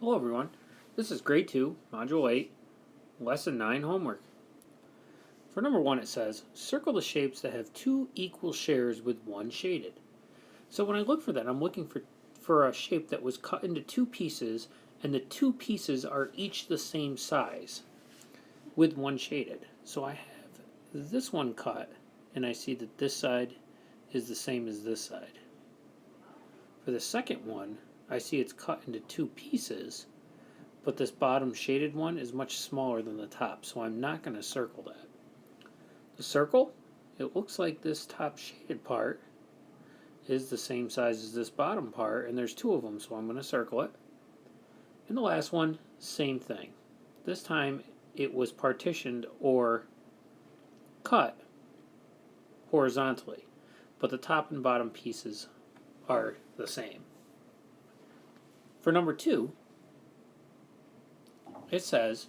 Hello everyone, this is Grade 2, Module 8, Lesson 9 homework. For number 1 it says, circle the shapes that have two equal shares with one shaded. So when I look for that, I'm looking for a shape that was cut into two pieces and the two pieces are each the same size with one shaded. So I have this one cut and I see that this side is the same as this side. For the second one, I see it's cut into two pieces, but this bottom shaded one is much smaller than the top, so I'm not going to circle that. The circle, it looks like this top shaded part is the same size as this bottom part, and there's two of them, so I'm going to circle it. And the last one, same thing. This time it was partitioned or cut horizontally, but the top and bottom pieces are the same. For number 2, it says,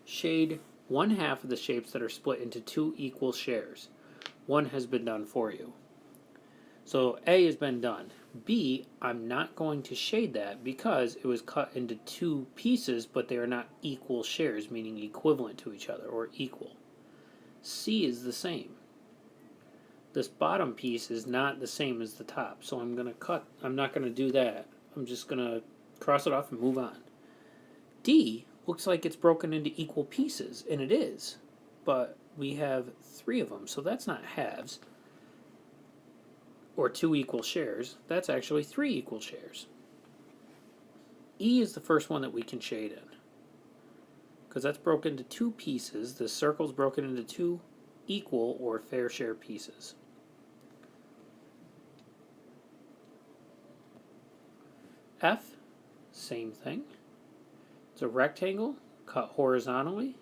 shade one half of the shapes that are split into two equal shares. One has been done for you. So A has been done. B, I'm not going to shade that because it was cut into two pieces, but they are not equal shares, meaning equivalent to each other or equal. C is the same. This bottom piece is not the same as the top, so I'm not going to do that. I'm just going to cross it off and move on. D looks like it's broken into equal pieces, and it is, but we have 3 of them, so that's not halves or 2 equal shares. That's actually 3 equal shares. E is the first one that we can shade in because that's broken into 2 pieces. The circle's broken into 2 equal or fair share pieces. F, same thing. It's a rectangle cut horizontally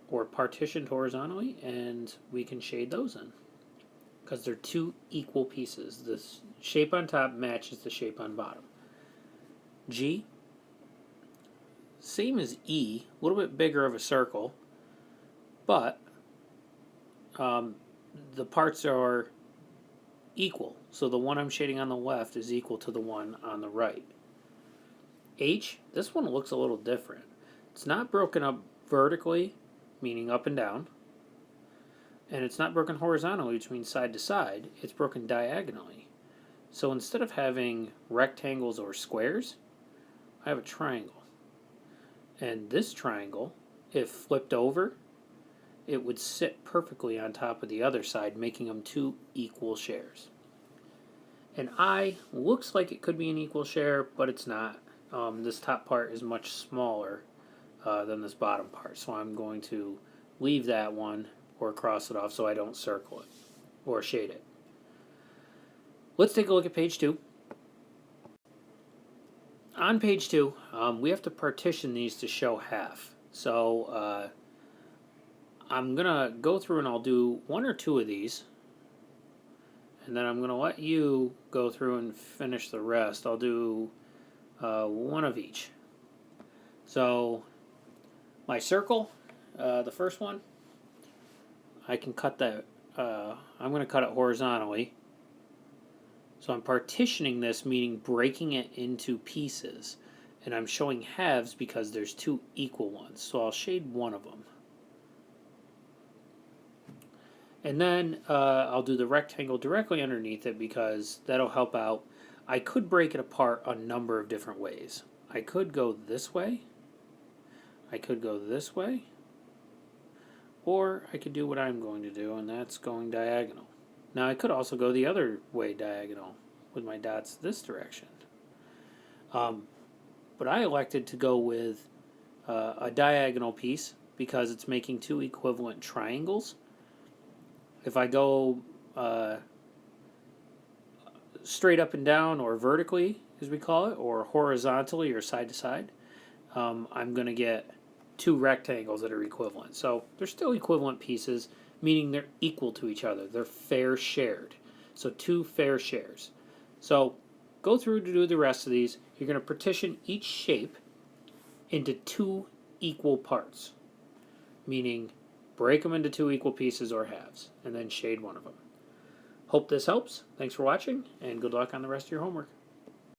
or partitioned horizontally, and we can shade those in because they're 2 equal pieces. The shape on top matches the shape on bottom. G, same as E, a little bit bigger of a circle, but the parts are equal. So the one I'm shading on the left is equal to the one on the right. H, this one looks a little different. It's not broken up vertically, meaning up and down, and it's not broken horizontally, which means side to side. It's broken diagonally. So instead of having rectangles or squares, I have a triangle. And this triangle, if flipped over, it would sit perfectly on top of the other side, making them 2 equal shares. And I looks like it could be an equal share, but it's not. This top part is much smaller than this bottom part, so I'm going to leave that one or cross it off so I don't circle it or shade it. Let's take a look at page 2. On page 2, we have to partition these to show half. So I'm going to go through and I'll do 1 or 2 of these, and then I'm going to let you go through and finish the rest. I'll do 1 of each. So my circle, the first one, I can cut that. I'm going to cut it horizontally. So I'm partitioning this, meaning breaking it into pieces. And I'm showing halves because there's 2 equal ones. So I'll shade 1 of them. And then I'll do the rectangle directly underneath it because that'll help out. I could break it apart a number of different ways. I could go this way. I could go this way. Or I could do what I'm going to do, and that's going diagonal. Now I could also go the other way diagonal with my dots this direction. But I elected to go with a diagonal piece because it's making 2 equivalent triangles. If I go straight up and down or vertically, as we call it, or horizontally or side to side, I'm going to get 2 rectangles that are equivalent. So they're still equivalent pieces, meaning they're equal to each other. They're fair shared. So 2 fair shares. So go through to do the rest of these. You're going to partition each shape into 2 equal parts, meaning break them into 2 equal pieces or halves, and then shade 1 of them. Hope this helps. Thanks for watching, and good luck on the rest of your homework.